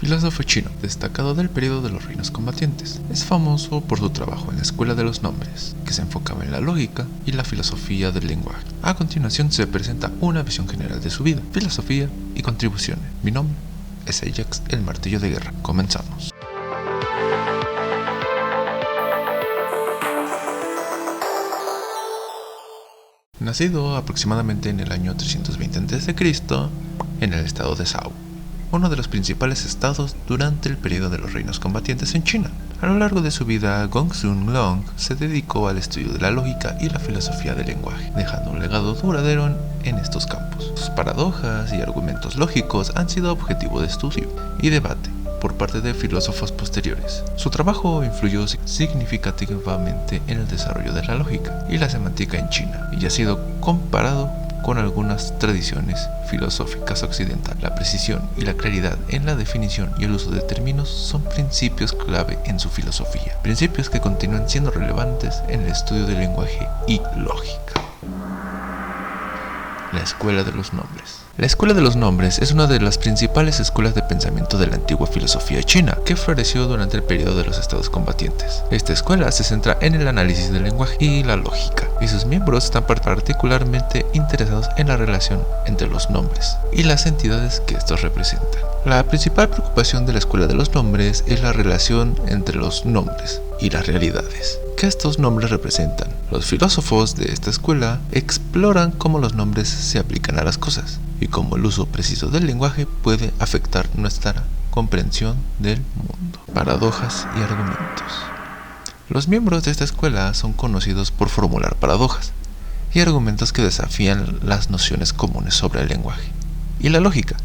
Filósofo chino, destacado del periodo de los reinos combatientes. Es famoso por su trabajo en la Escuela de los Nombres, que se enfocaba en la lógica y la filosofía del lenguaje. A continuación se presenta una visión general de su vida, filosofía y contribuciones. Mi nombre es Ajax, el martillo de guerra. Comenzamos. Nacido aproximadamente en el año 320 a.C., en el estado de Zhou, uno de los principales estados durante el periodo de los reinos combatientes en China. A lo largo de su vida, Gongsun Long se dedicó al estudio de la lógica y la filosofía del lenguaje, dejando un legado duradero en estos campos. Sus paradojas y argumentos lógicos han sido objeto de estudio y debate por parte de filósofos posteriores. Su trabajo influyó significativamente en el desarrollo de la lógica y la semántica en China, y ha sido comparado con algunas tradiciones filosóficas occidentales. La precisión y la claridad en la definición y el uso de términos son principios clave en su filosofía, principios que continúan siendo relevantes en el estudio del lenguaje y lógica. La Escuela de los Nombres. La Escuela de los Nombres es una de las principales escuelas de pensamiento de la antigua filosofía china, que floreció durante el periodo de los estados combatientes. Esta escuela se centra en el análisis del lenguaje y la lógica, y sus miembros están particularmente interesados en la relación entre los nombres y las entidades que estos representan. La principal preocupación de la Escuela de los Nombres es la relación entre los nombres y las realidades que estos nombres representan. Los filósofos de esta escuela exploran cómo los nombres se aplican a las cosas y cómo el uso preciso del lenguaje puede afectar nuestra comprensión del mundo. Paradojas y argumentos. Los miembros de esta escuela son conocidos por formular paradojas y argumentos que desafían las nociones comunes sobre el lenguaje y la lógica.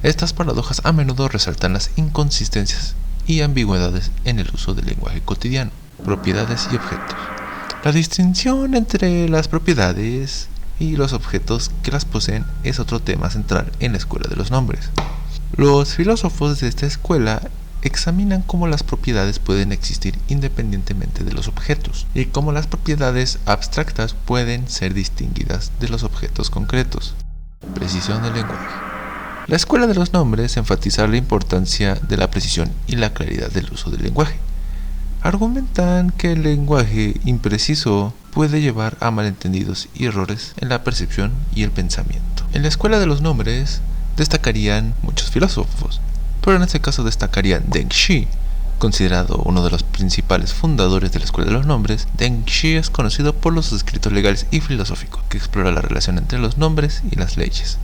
Estas paradojas a menudo resaltan las inconsistencias y ambigüedades en el uso del lenguaje cotidiano. Propiedades y objetos. La distinción entre las propiedades y los objetos que las poseen es otro tema central en la Escuela de los Nombres. Los filósofos de esta escuela examinan cómo las propiedades pueden existir independientemente de los objetos y cómo las propiedades abstractas pueden ser distinguidas de los objetos concretos. Precisión del lenguaje. La Escuela de los Nombres enfatiza la importancia de la precisión y la claridad del uso del lenguaje. Argumentan que el lenguaje impreciso puede llevar a malentendidos y errores en la percepción y el pensamiento. En la Escuela de los Nombres destacarían muchos filósofos, pero en este caso destacarían Deng Xi, considerado uno de los principales fundadores de la Escuela de los Nombres. Deng Xi es conocido por los escritos legales y filosóficos que explora la relación entre los nombres y las leyes.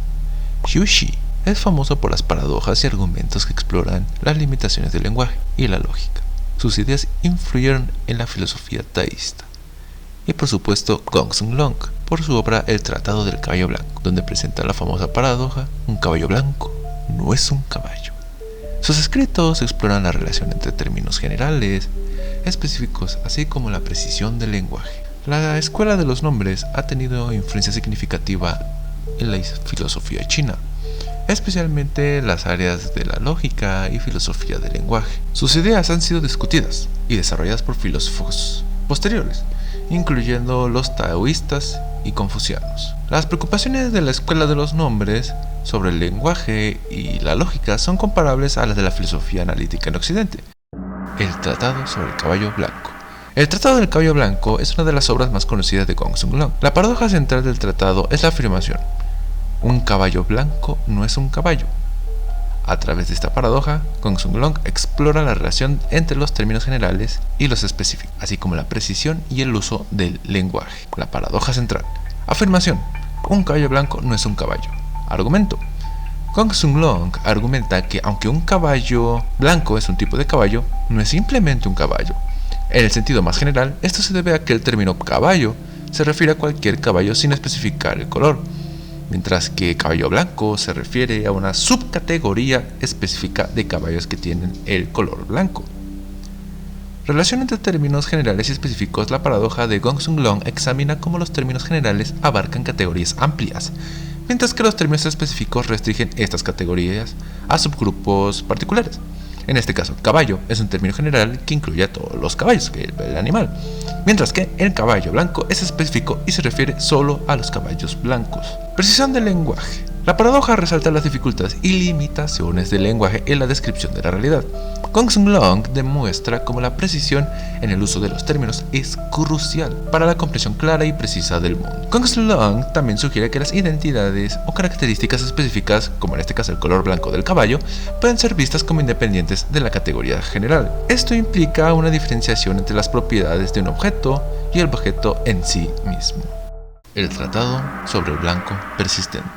Xu Xi es famoso por las paradojas y argumentos que exploran las limitaciones del lenguaje y la lógica. Sus ideas influyeron en la filosofía taoísta. Y por supuesto Gongsun Long, por su obra El Tratado del Caballo Blanco, donde presenta la famosa paradoja: un caballo blanco no es un caballo. Sus escritos exploran la relación entre términos generales, específicos, así como la precisión del lenguaje. La Escuela de los Nombres ha tenido influencia significativa en la filosofía china, especialmente las áreas de la lógica y filosofía del lenguaje. Sus ideas han sido discutidas y desarrolladas por filósofos posteriores, incluyendo los taoístas y confucianos. Las preocupaciones de la Escuela de los Nombres sobre el lenguaje y la lógica son comparables a las de la filosofía analítica en Occidente. El Tratado sobre el Caballo Blanco. El Tratado del Caballo Blanco es una de las obras más conocidas de Gongsun Long. La paradoja central del tratado es la afirmación: un caballo blanco no es un caballo. A través de esta paradoja, Gongsun Long explora la relación entre los términos generales y los específicos, así como la precisión y el uso del lenguaje. La paradoja central. Afirmación: un caballo blanco no es un caballo. Argumento: Gongsun Long argumenta que aunque un caballo blanco es un tipo de caballo, no es simplemente un caballo. En el sentido más general, esto se debe a que el término caballo se refiere a cualquier caballo sin especificar el color, mientras que caballo blanco se refiere a una subcategoría específica de caballos que tienen el color blanco. Relación entre términos generales y específicos. La paradoja de Gongsun Long examina cómo los términos generales abarcan categorías amplias, mientras que los términos específicos restringen estas categorías a subgrupos particulares. En este caso, caballo es un término general que incluye a todos los caballos, que el animal, mientras que el caballo blanco es específico y se refiere solo a los caballos blancos. Precisión del lenguaje. La paradoja resalta las dificultades y limitaciones del lenguaje en la descripción de la realidad. Gong Sun Long demuestra cómo la precisión en el uso de los términos es crucial para la comprensión clara y precisa del mundo. Gong Sun Long también sugiere que las identidades o características específicas, como en este caso el color blanco del caballo, pueden ser vistas como independientes de la categoría general. Esto implica una diferenciación entre las propiedades de un objeto y el objeto en sí mismo. El Tratado sobre el Blanco Persistente.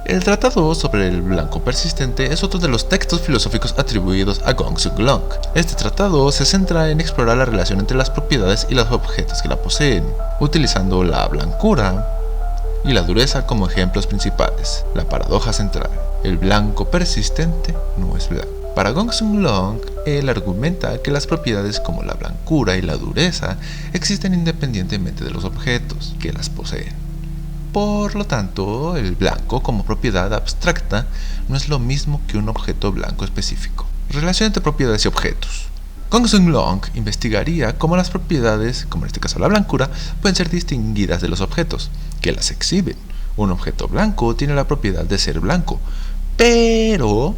El Tratado sobre el Blanco Persistente es otro de los textos filosóficos atribuidos a Gong Sun Long. Este tratado se centra en explorar la relación entre las propiedades y los objetos que la poseen, utilizando la blancura y la dureza como ejemplos principales. La paradoja central: el blanco persistente no es blanco. Para Gong Sun Long, él argumenta que las propiedades como la blancura y la dureza existen independientemente de los objetos que las poseen. Por lo tanto, el blanco como propiedad abstracta no es lo mismo que un objeto blanco específico. Relación entre propiedades y objetos. Gong Sun Long investigaría cómo las propiedades, como en este caso la blancura, pueden ser distinguidas de los objetos que las exhiben. Un objeto blanco tiene la propiedad de ser blanco, pero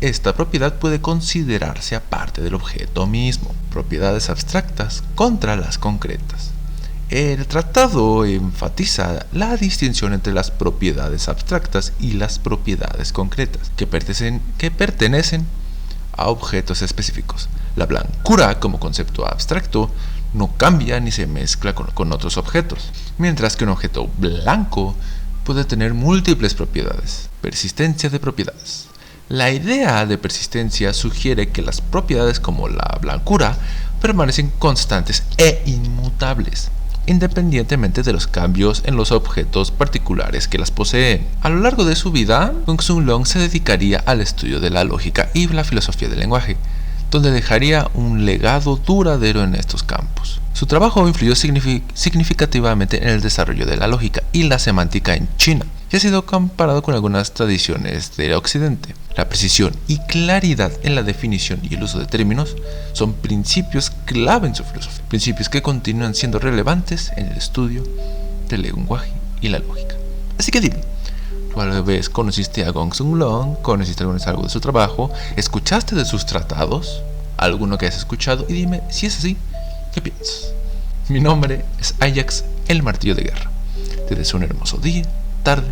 esta propiedad puede considerarse aparte del objeto mismo. Propiedades abstractas contra las concretas. El tratado enfatiza la distinción entre las propiedades abstractas y las propiedades concretas, que pertenecen a objetos específicos. La blancura como concepto abstracto no cambia ni se mezcla con otros objetos, mientras que un objeto blanco puede tener múltiples propiedades. Persistencia de propiedades. La idea de persistencia sugiere que las propiedades como la blancura permanecen constantes e inmutables, independientemente de los cambios en los objetos particulares que las poseen. A lo largo de su vida, Gong Sun Long se dedicaría al estudio de la lógica y la filosofía del lenguaje, donde dejaría un legado duradero en estos campos. Su trabajo influyó significativamente en el desarrollo de la lógica y la semántica en China, y ha sido comparado con algunas tradiciones del Occidente. La precisión y claridad en la definición y el uso de términos son principios clave en su filosofía, principios que continúan siendo relevantes en el estudio del lenguaje y la lógica. Así que dime, ¿tú alguna vez conociste a Gong Sun Long? ¿Conociste alguna vez algo de su trabajo? ¿Escuchaste de sus tratados? ¿Alguno que has escuchado? Y dime, si es así, ¿qué piensas? Mi nombre es Ajax, el martillo de guerra. Te deseo un hermoso día, tarde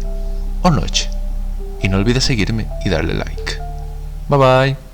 o noche. Y no olvides seguirme y darle like. Bye bye.